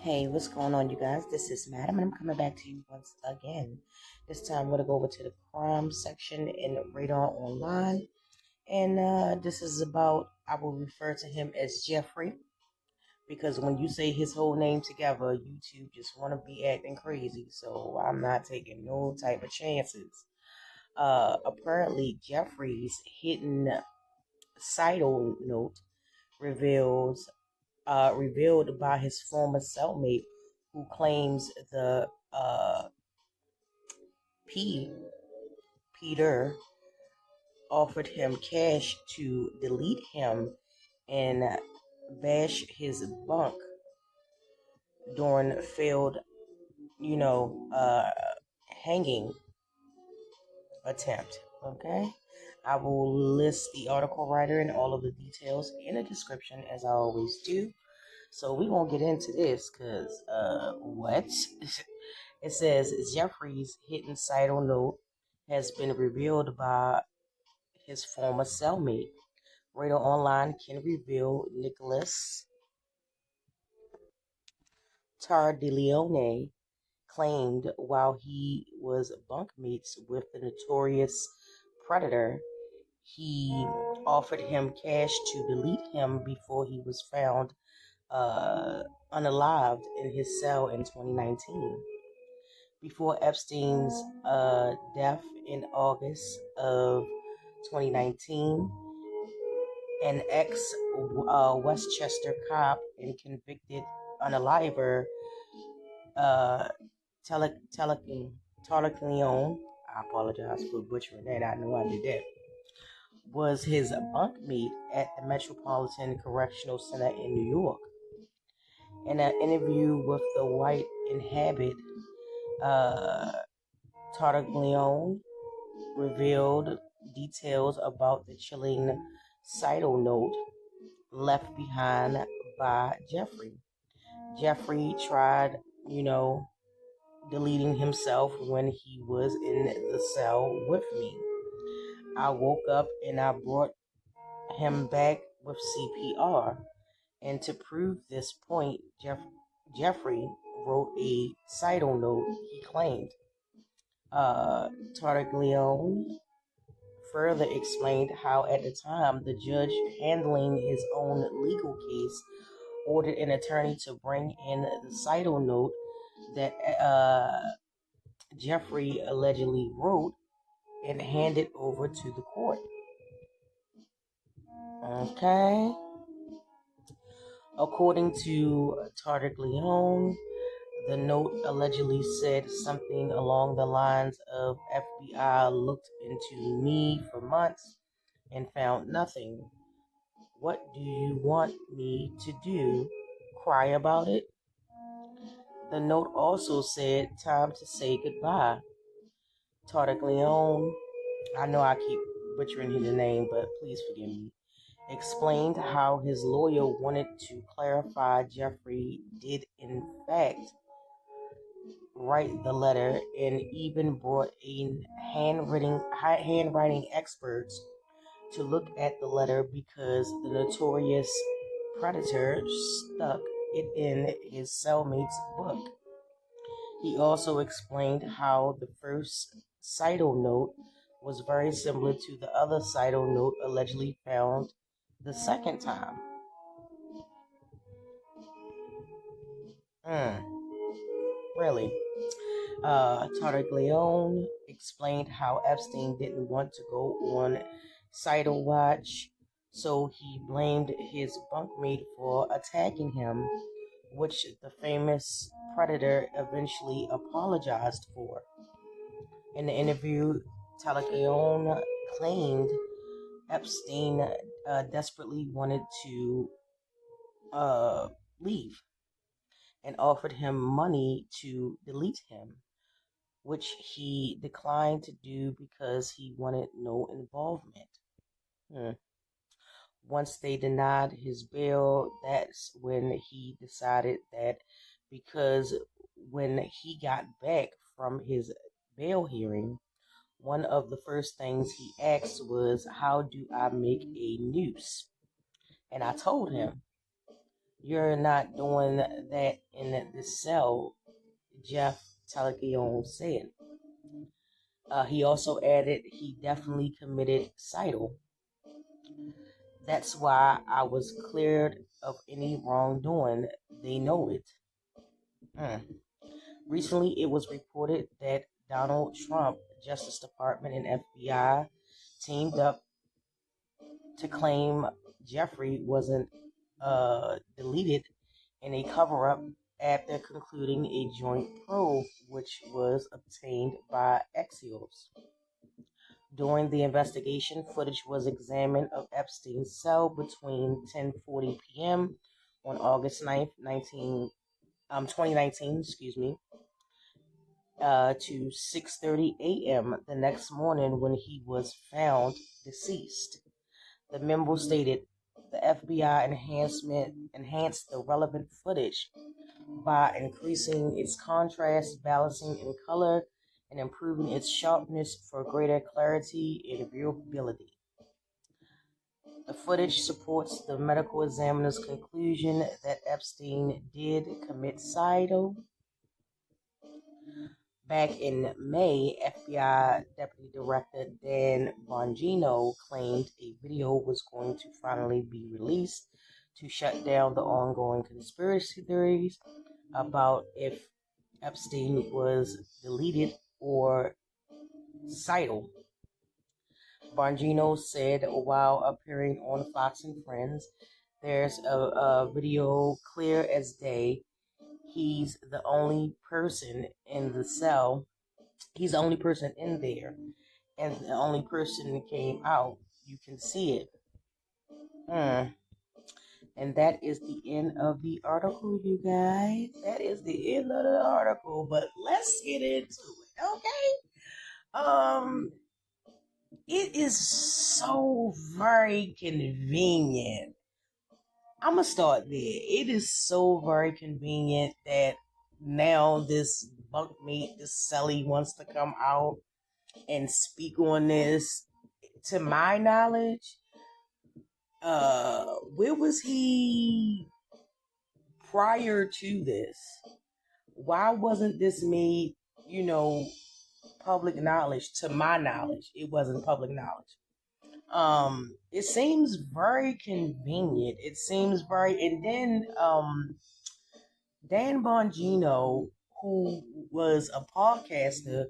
Hey, what's going on, you guys? This is Madam, and I'm coming back to you once again. This time, I'm going to go over to the crime section in Radar Online, and this is about, I will refer to him as Jeffrey, because when you say his whole name together, YouTube just want to be acting crazy, so I'm not taking no type of chances. Apparently, Jeffrey's hidden Sidle note reveals revealed by his former cellmate, who claims the Peter offered him cash to delete him and bash his bunk during failed, you know, uh, hanging attempt. Okay. I will list the article writer and all of the details in the description, as I always do. So we won't get into this because, what? It says Jeffrey's hidden Sidle note has been revealed by his former cellmate. Radar Online can reveal Nicholas Tardileone claimed while he was bunkmates with the notorious predator, he offered him cash to delete him before he was found unalived in his cell in 2019. Before Epstein's death in August of 2019, an ex-Westchester cop and convicted unaliver uh, Tarleton, I apologize for butchering that, I know I did that, was his bunkmate at the Metropolitan Correctional Center in New York. In an interview with the White Inhabit, Tartaglione revealed details about the chilling Sidle note left behind by Jeffrey. Jeffrey tried, deleting himself when he was in the cell with me. I woke up and I brought him back with CPR. And to prove this point, Jeffrey wrote a Sidle note, he claimed. Tartaglione further explained how at the time the judge handling his own legal case ordered an attorney to bring in the Sidle note that Jeffrey allegedly wrote and handed over to the court. Okay. According to Tartaglione, the note allegedly said something along the lines of FBI looked into me for months and found nothing. What do you want me to do? Cry about it? The note also said time to say goodbye. Tartaglione, I know I keep butchering his name, but please forgive me, explained how his lawyer wanted to clarify Jeffrey did in fact write the letter and even brought in handwriting experts to look at the letter because the notorious predator stuck it in his cellmate's book. He also explained how the first Sidle note was very similar to the other Sidle note allegedly found the second time. Really? Tartaglione explained how Epstein didn't want to go on Sidle watch, so he blamed his bunkmate for attacking him, which the famous predator eventually apologized for. In the interview, Tartaglione claimed Epstein desperately wanted to leave and offered him money to delete him, which he declined to do because he wanted no involvement. Once they denied his bail, that's when he decided that because when he got back from his bail hearing, one of the first things he asked was, how do I make a noose? And I told him, You're not doing that in the cell, Jeff Telegion said. He also added he definitely committed suicidal. That's why I was cleared of any wrongdoing. They know it. Recently, it was reported that Donald Trump, Justice Department, and FBI teamed up to claim Jeffrey wasn't deleted in a cover-up after concluding a joint probe, which was obtained by Axios. During the investigation, footage was examined of Epstein's cell between 10:40 p.m. on August 9th, 2019, to 6:30 a.m. the next morning when he was found deceased. The memo stated the FBI enhanced the relevant footage by increasing its contrast, balancing in color, and improving its sharpness for greater clarity and viewability. The footage supports the medical examiner's conclusion that Epstein did commit suicide. Back in May, FBI Deputy Director Dan Bongino claimed a video was going to finally be released to shut down the ongoing conspiracy theories about if Epstein was deleted or suicidal. Bongino said while appearing on Fox and Friends, there's a video clear as day. He's the only person in the cell. He's the only person in there. And the only person that came out. You can see it. And that is the end of the article, you guys. That is the end of the article. But let's get into it, okay? It is so very convenient. I'm going to start there. It is so very convenient that now this bunkmate, this Celly, wants to come out and speak on this. To my knowledge, where was he prior to this? Why wasn't this made, public knowledge? To my knowledge, it wasn't public knowledge. It seems very convenient. It seems very, and then, Dan Bongino, who was a podcaster,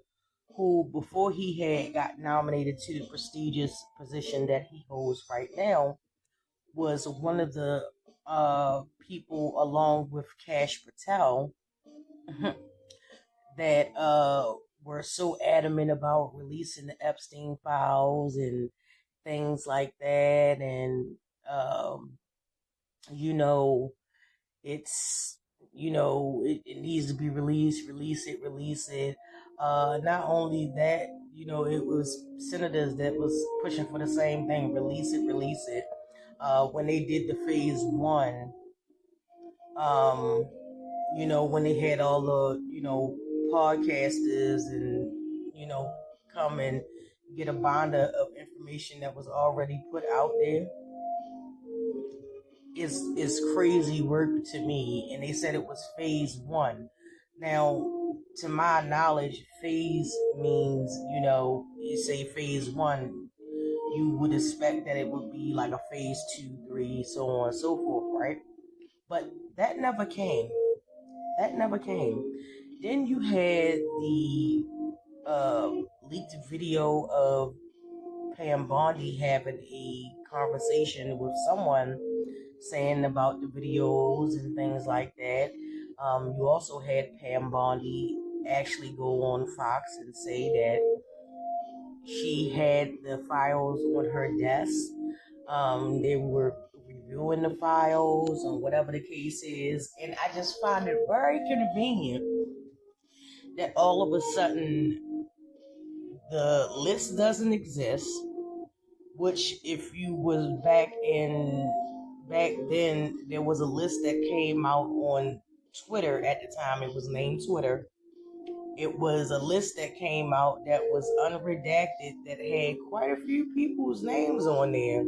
who before he had got nominated to the prestigious position that he holds right now, was one of the people, along with Kash Patel, that were so adamant about releasing the Epstein files and things like that. And it's it needs to be released, release it. Not only that, it was senators that was pushing for the same thing, release it. When they did the phase 1, when they had all the, podcasters and, come and get a binder of information that was already put out there, is crazy work to me. And they said it was phase 1. Now, to my knowledge, phase means, you say phase 1, you would expect that it would be like a phase 2, 3, so on and so forth, right? But that never came. Then you had the leaked video of Pam Bondi having a conversation with someone, saying about the videos and things like that. You also had Pam Bondi actually go on Fox and say that she had the files on her desk. They were reviewing the files or whatever the case is. And I just find it very convenient that all of a sudden the list doesn't exist, which if you was back then, there was a list that came out on Twitter at the time. It was named Twitter. It was a list that came out that was unredacted that had quite a few people's names on there.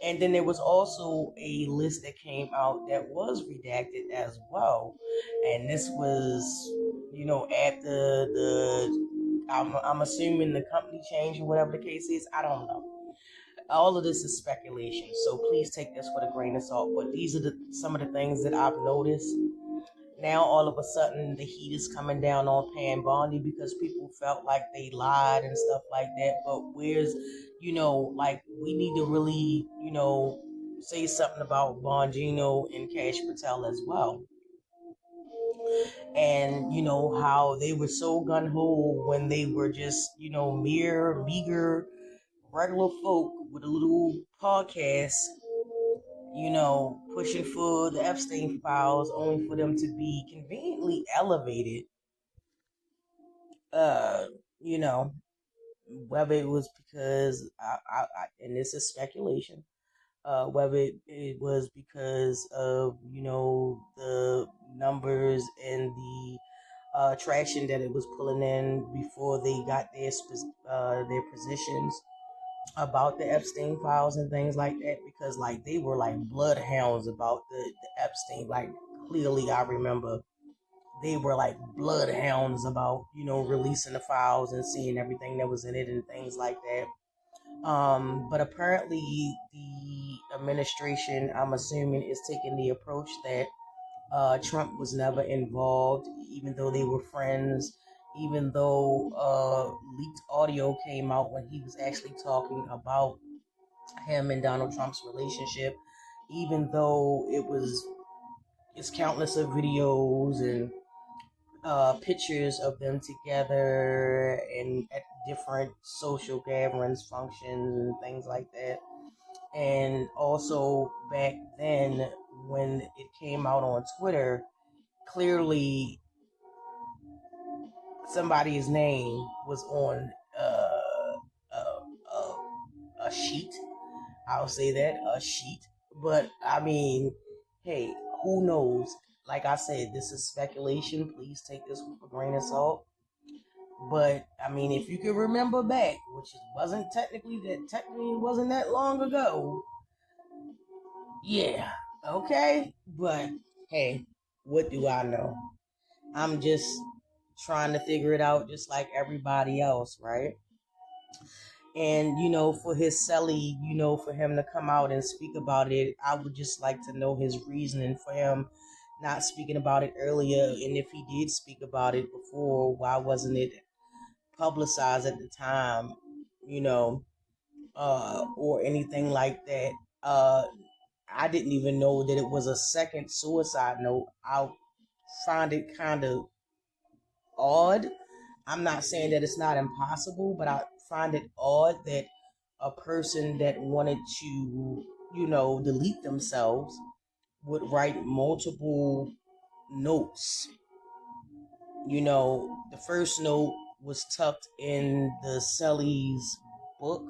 And then there was also a list that came out that was redacted as well. And this was, after I'm assuming the company change or whatever the case is. I don't know. All of this is speculation, so please take this with a grain of salt. But these are some of the things that I've noticed. Now all of a sudden the heat is coming down on Pam Bondi because people felt like they lied and stuff like that. But where's, like we need to really, say something about Bongino and Cash Patel as well. And how they were so gun-ho when they were just, mere meager regular folk with a little podcast, pushing for the Epstein files, only for them to be conveniently elevated. Uh, you know, whether it was because and this is speculation. Whether it was because of the numbers and the traction that it was pulling in before they got their positions about the Epstein files and things like that, because like they were like bloodhounds about the Epstein. Like clearly I remember they were like bloodhounds about, releasing the files and seeing everything that was in it and things like that. But apparently the administration, I'm assuming, is taking the approach that Trump was never involved, even though they were friends, even though leaked audio came out when he was actually talking about him and Donald Trump's relationship, even though it's countless of videos and pictures of them together and at different social gatherings, functions, and things like that. And also back then, when it came out on Twitter, clearly somebody's name was on a sheet. I'll say that, a sheet. But I mean, hey, who knows? Like I said, this is speculation. Please take this with a grain of salt. But I mean, if you can remember back, which technically wasn't that long ago. Yeah, okay. But hey, what do I know? I'm just trying to figure it out, just like everybody else, right? And for his celly, for him to come out and speak about it, I would just like to know his reasoning for him not speaking about it earlier. And if he did speak about it before, why wasn't it publicized at the time, or anything like that? I didn't even know that it was a second suicide note. I find it kind of odd. I'm not saying that it's not impossible, but I find it odd that a person that wanted to, delete themselves would write multiple notes. The first note was tucked in the Celly's book,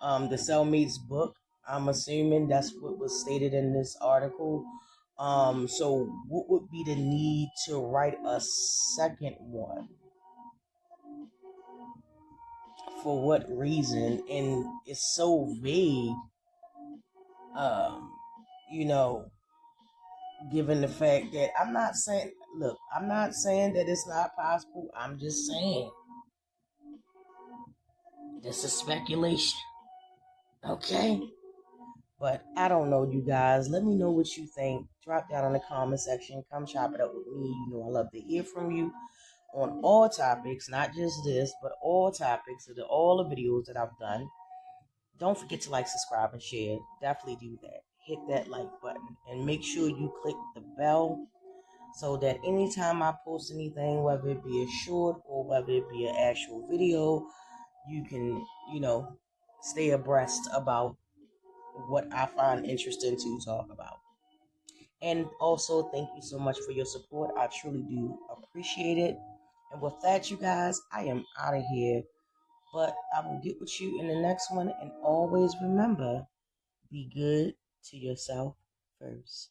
the Cellmate's book. I'm assuming that's what was stated in this article. So what would be the need to write a second one? For what reason? And it's so vague, um, you know, given the fact that I'm not saying that it's not possible. I'm just saying this is speculation. Okay? But I don't know, you guys. Let me know what you think. Drop down in the comment section. Come chop it up with me. I love to hear from you on all topics, not just this, but all topics of all the videos that I've done. Don't forget to like, subscribe, and share. Definitely do that. Hit that like button and make sure you click the bell so that anytime I post anything, whether it be a short or whether it be an actual video, you can, stay abreast about what I find interesting to talk about. And also, thank you so much for your support. I truly do appreciate it. And with that, you guys, I am out of here. But I will get with you in the next one. And always remember, be good to yourself first.